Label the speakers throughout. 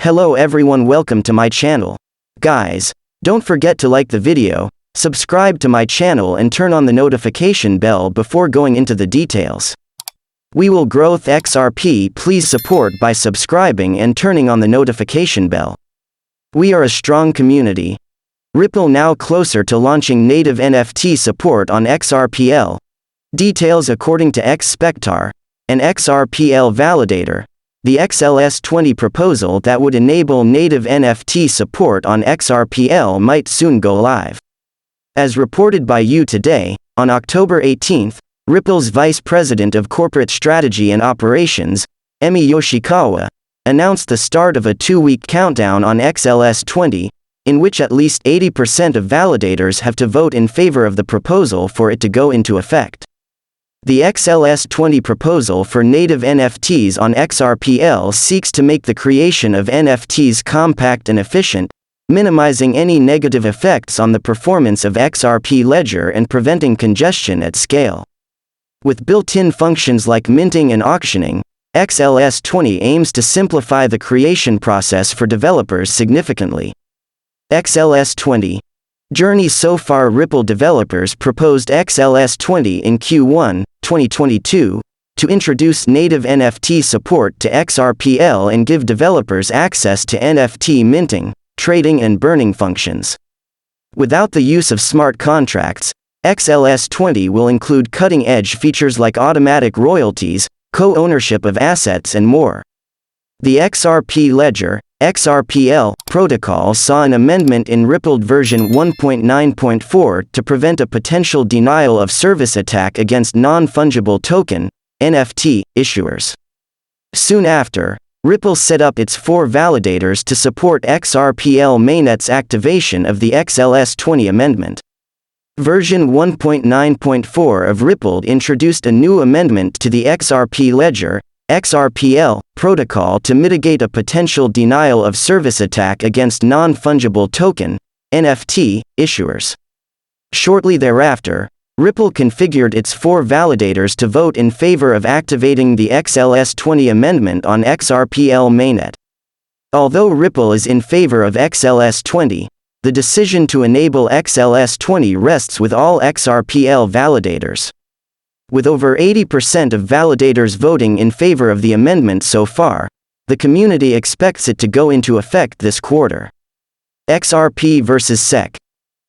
Speaker 1: Hello everyone, welcome to my channel. Guys, don't forget to like the video, subscribe to my channel and turn on the notification bell before going into the details. We will growth XRP, please support by subscribing and turning on the notification bell. We are a strong community. Ripple now closer to launching native NFT support on XRPL. Details according to X-Spectar, an XRPL validator. The XLS20 proposal that would enable native NFT support on XRPL might soon go live. As reported by You Today, on October 18, Ripple's Vice President of Corporate Strategy and Operations, Emi Yoshikawa, announced the start of a 2-week countdown on XLS20, in which at least 80% of validators have to vote in favor of the proposal for it to go into effect. The XLS20 proposal for native NFTs on XRPL seeks to make the creation of NFTs compact and efficient, minimizing any negative effects on the performance of XRP ledger and preventing congestion at scale. With built-in functions like minting and auctioning, XLS20 aims to simplify the creation process for developers significantly. XLS20 journey. So far, Ripple developers proposed XLS20 in Q1 2022 to introduce native NFT support to XRPL and give developers access to NFT minting, trading and burning functions. Without the use of smart contracts, XLS20 will include cutting-edge features like automatic royalties, co-ownership of assets and more. The XRP ledger, XRPL, protocol saw an amendment in Ripple version 1.9.4 to prevent a potential denial of service attack against non-fungible token, NFT, issuers. Soon after, Ripple set up its 4 validators to support XRPL mainnet's activation of the XLS20 amendment. Version 1.9.4 of Ripple introduced a new amendment to the XRP ledger, XRPL, protocol to mitigate a potential denial of service attack against non-fungible token, NFT, issuers. Shortly thereafter, Ripple configured its 4 validators to vote in favor of activating the XLS20 amendment on XRPL mainnet. Although Ripple is in favor of XLS20, the decision to enable XLS20 rests with all XRPL validators. With over 80% of validators voting in favor of the amendment so far, the community expects it to go into effect this quarter. XRP vs. SEC.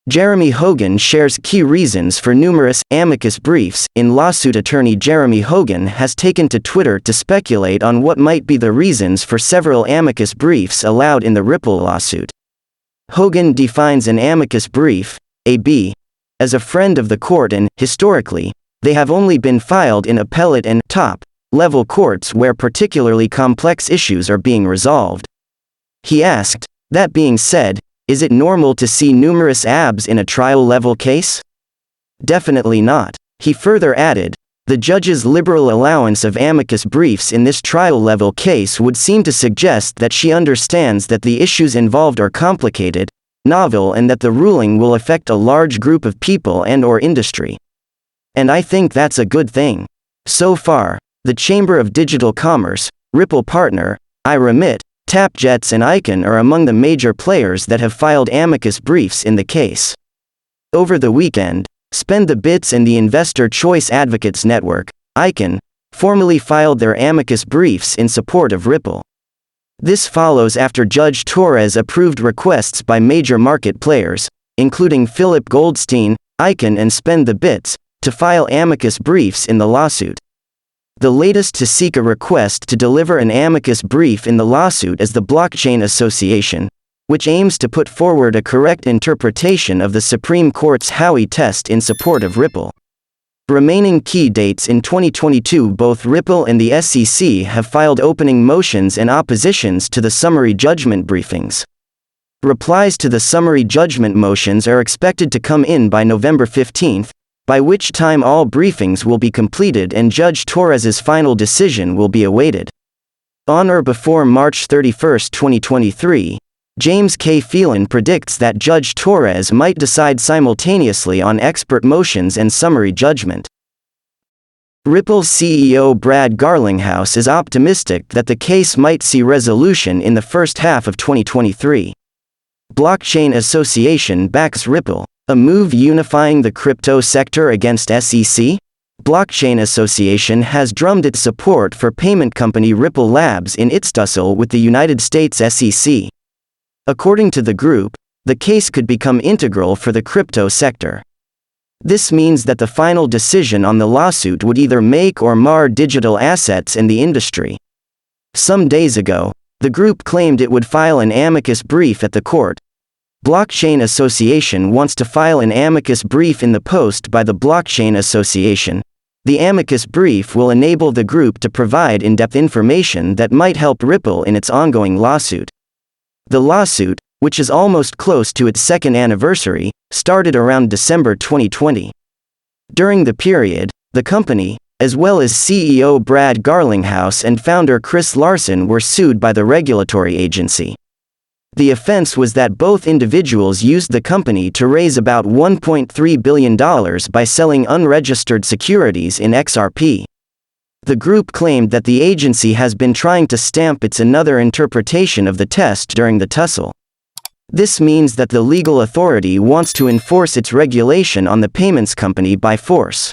Speaker 1: Jeremy Hogan shares key reasons for numerous amicus briefs in lawsuit. Attorney Jeremy Hogan has taken to Twitter to speculate on what might be the reasons for several amicus briefs allowed in the Ripple lawsuit. Hogan defines an amicus brief, AB, as a friend of the court and, historically, they have only been filed in appellate and top-level courts where particularly complex issues are being resolved. He asked, that being said, is it normal to see numerous ABs in a trial-level case? Definitely not. He further added, the judge's liberal allowance of amicus briefs in this trial-level case would seem to suggest that she understands that the issues involved are complicated, novel and that the ruling will affect a large group of people and/or industry. And I think that's a good thing. So far, the Chamber of Digital Commerce, Ripple Partner, iRemit, TapJets and Icon are among the major players that have filed amicus briefs in the case. Over the weekend, Spend the Bits and the Investor Choice Advocates Network, Icon, formally filed their amicus briefs in support of Ripple. This follows after Judge Torres approved requests by major market players, including Philip Goldstein, Icon and Spend the Bits, to file amicus briefs in the lawsuit. The latest to seek a request to deliver an amicus brief in the lawsuit is the Blockchain Association, which aims to put forward a correct interpretation of the Supreme Court's Howey test in support of Ripple. Remaining key dates in 2022. Both Ripple and the SEC have filed opening motions and oppositions to the summary judgment briefings. Replies to the summary judgment motions are expected to come in by November 15, by which time all briefings will be completed and Judge Torres's final decision will be awaited. On or before March 31, 2023, James K. Phelan predicts that Judge Torres might decide simultaneously on expert motions and summary judgment. Ripple's CEO Brad Garlinghouse is optimistic that the case might see resolution in the first half of 2023. Blockchain Association backs Ripple, a move unifying the crypto sector against SEC? Blockchain Association has drummed its support for payment company Ripple Labs in its tussle with the United States SEC. According to the group, the case could become integral for the crypto sector. This means that the final decision on the lawsuit would either make or mar digital assets in the industry. Some days ago, the group claimed it would file an amicus brief at the court. Blockchain Association wants to file an amicus brief in the post by the Blockchain Association. The amicus brief will enable the group to provide in-depth information that might help Ripple in its ongoing lawsuit. The lawsuit, which is almost close to its second anniversary, started around December 2020. During the period, the company, as well as CEO Brad Garlinghouse and founder Chris Larsen, were sued by the regulatory agency. The offense was that both individuals used the company to raise about $1.3 billion by selling unregistered securities in XRP. The group claimed that the agency has been trying to stamp its another interpretation of the test during the tussle. This means that the legal authority wants to enforce its regulation on the payments company by force.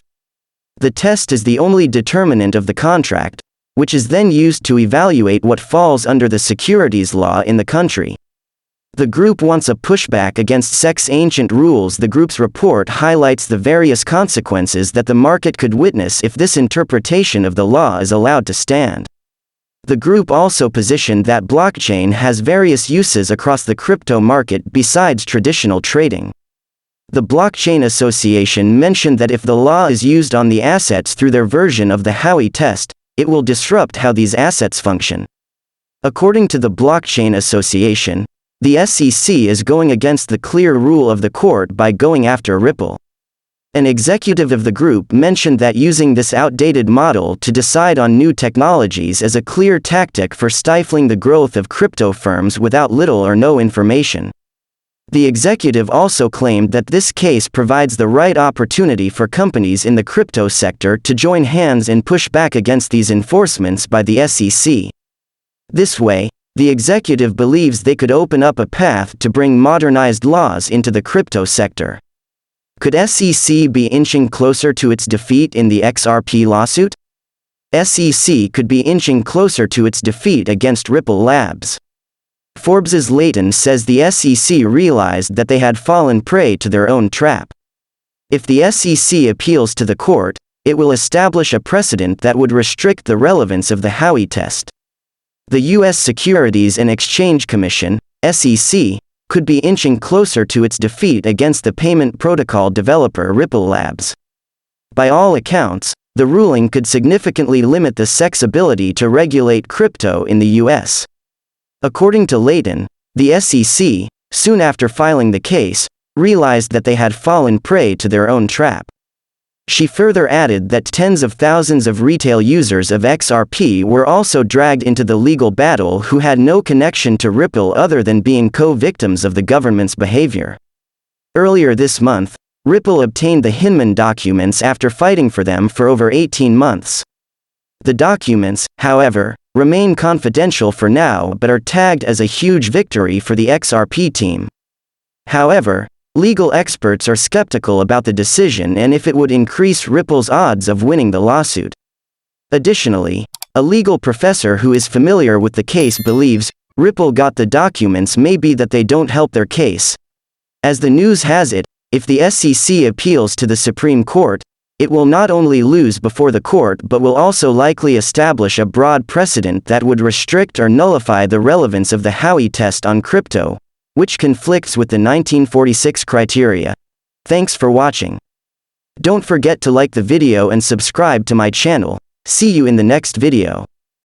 Speaker 1: The test is the only determinant of the contract, which is then used to evaluate what falls under the securities law in the country. The group wants a pushback against SEC's ancient rules. The group's report highlights the various consequences that the market could witness if this interpretation of the law is allowed to stand. The group also positioned that blockchain has various uses across the crypto market besides traditional trading. The Blockchain Association mentioned that if the law is used on the assets through their version of the Howey test, it will disrupt how these assets function. According to the Blockchain Association, the SEC is going against the clear rule of the court by going after Ripple. An executive of the group mentioned that using this outdated model to decide on new technologies is a clear tactic for stifling the growth of crypto firms without little or no information. The executive also claimed that this case provides the right opportunity for companies in the crypto sector to join hands and push back against these enforcements by the SEC. This way, the executive believes they could open up a path to bring modernized laws into the crypto sector. Could SEC be inching closer to its defeat in the XRP lawsuit? SEC could be inching closer to its defeat against Ripple Labs. Forbes's Leighton says the SEC realized that they had fallen prey to their own trap. If the SEC appeals to the court, it will establish a precedent that would restrict the relevance of the Howey test. The U.S. Securities and Exchange Commission, SEC, could be inching closer to its defeat against the payment protocol developer Ripple Labs. By all accounts, the ruling could significantly limit the SEC's ability to regulate crypto in the U.S. According to Leighton, the SEC, soon after filing the case, realized that they had fallen prey to their own trap. She further added that tens of thousands of retail users of XRP were also dragged into the legal battle who had no connection to Ripple other than being co-victims of the government's behavior. Earlier this month, Ripple obtained the Hinman documents after fighting for them for over 18 months. The documents, however, remain confidential for now but are tagged as a huge victory for the XRP team. However, legal experts are skeptical about the decision and if it would increase Ripple's odds of winning the lawsuit. Additionally, a legal professor who is familiar with the case believes Ripple got the documents may be that they don't help their case. As the news has it, if the SEC appeals to the Supreme Court, it will not only lose before the court but will also likely establish a broad precedent that would restrict or nullify the relevance of the Howey test on crypto, which conflicts with the 1946 criteria. Thanks for watching. Don't forget to like the video and subscribe to my channel. See you in the next video.